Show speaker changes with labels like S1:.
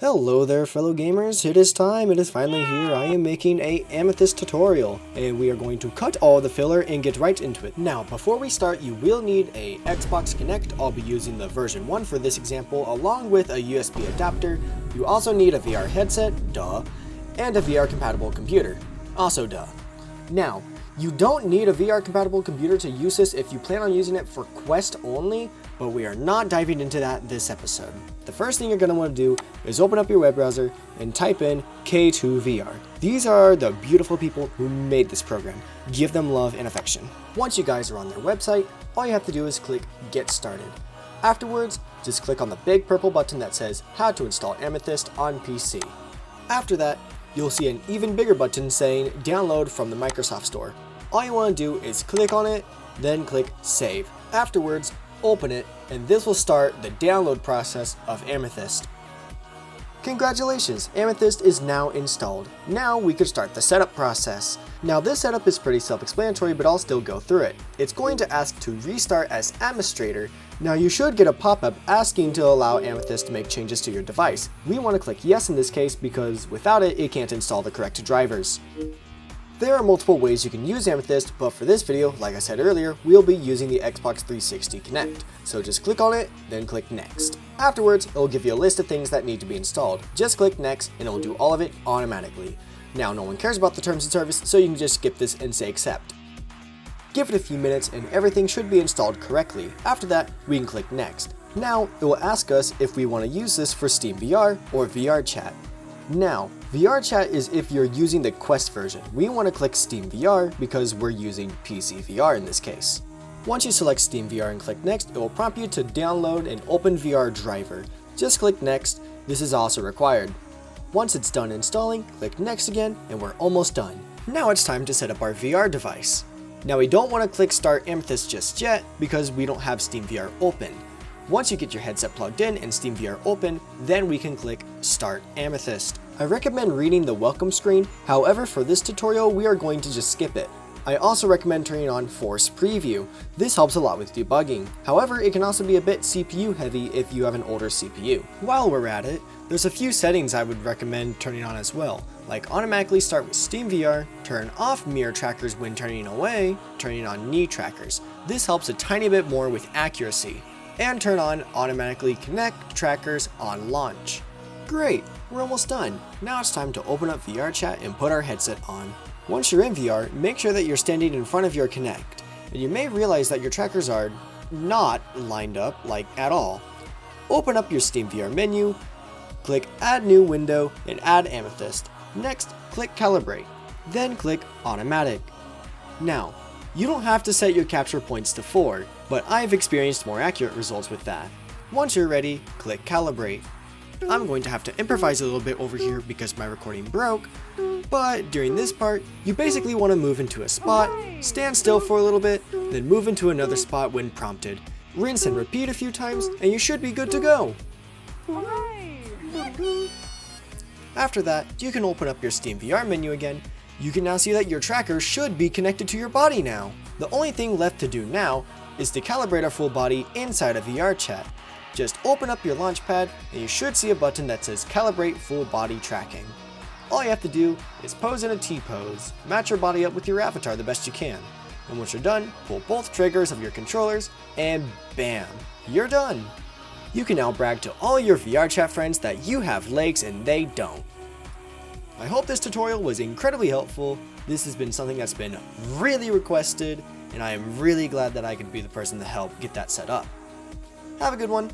S1: Hello there fellow gamers, it is time, it is finally here. I am making a Amethyst tutorial and we are going to cut all the filler and get right into it. Now before we start you will need a Xbox Kinect. I'll be using the version 1 for this example along with a USB adapter. You also need a VR headset, duh, and a VR compatible computer, also duh. Now, you don't need a VR compatible computer to use this if you plan on using it for Quest only, but we are not diving into that this episode. The first thing you're going to want to do is open up your web browser and type in K2VR. These are the beautiful people who made this program. Give them love and affection. Once you guys are on their website, all you have to do is click Get Started. Afterwards, just click on the big purple button that says How to install Amethyst on PC. After that, you'll see an even bigger button saying Download from the Microsoft Store. All you want to do is click on it, then click Save. Afterwards, open it, and this will start the download process of Amethyst. Congratulations, Amethyst is now installed. Now we could start the setup process. Now this setup is pretty self-explanatory, but I'll still go through it. It's going to ask to restart as administrator. Now you should get a pop-up asking to allow Amethyst to make changes to your device. We want to click yes in this case because without it, it can't install the correct drivers. There are multiple ways you can use Amethyst, but for this video, like I said earlier, we'll be using the Xbox 360 Kinect. So just click on it, then click Next. Afterwards, it'll give you a list of things that need to be installed. Just click Next and it'll do all of it automatically. Now no one cares about the terms of service, so you can just skip this and say accept. Give it a few minutes and everything should be installed correctly. After that, we can click Next. Now, it will ask us if we want to use this for Steam VR or VR Chat. Now, VR Chat is if you're using the Quest version. We want to click Steam VR because we're using PC VR in this case. Once you select Steam VR and click Next, it will prompt you to download an OpenVR driver. Just click Next, this is also required. Once it's done installing, click Next again, and we're almost done. Now it's time to set up our VR device. Now we don't want to click Start Amethyst just yet because we don't have Steam VR open. Once you get your headset plugged in and Steam VR open, then we can click Start Amethyst. I recommend reading the welcome screen, however for this tutorial we are going to just skip it. I also recommend turning on Force Preview. This helps a lot with debugging. However, it can also be a bit CPU heavy if you have an older CPU. While we're at it, there's a few settings I would recommend turning on as well, like automatically start with Steam VR, turn off mirror trackers when turning away, turning on knee trackers. This helps a tiny bit more with accuracy. And turn on automatically connect trackers on launch. Great, we're almost done. Now it's time to open up VR Chat and put our headset on. Once you're in VR, make sure that you're standing in front of your Kinect. And you may realize that your trackers are not lined up like at all. Open up your Steam VR menu, click Add New Window and add Amethyst. Next, click Calibrate, then click Automatic. Now, you don't have to set your capture points to 4, but I've experienced more accurate results with that. Once you're ready, click Calibrate. I'm going to have to improvise a little bit over here because my recording broke, but during this part, you basically want to move into a spot, stand still for a little bit, then move into another spot when prompted. Rinse and repeat a few times, and you should be good to go. After that, you can open up your Steam VR menu again. You can now see that your tracker should be connected to your body now. The only thing left to do now is to calibrate our full body inside of VR Chat. Just open up your launchpad and you should see a button that says Calibrate Full Body Tracking. All you have to do is pose in a T-pose, match your body up with your avatar the best you can. And once you're done, pull both triggers of your controllers and bam, you're done. You can now brag to all your VR Chat friends that you have legs and they don't. I hope this tutorial was incredibly helpful. This has been something that's been really requested, and I am really glad that I could be the person to help get that set up. Have a good one.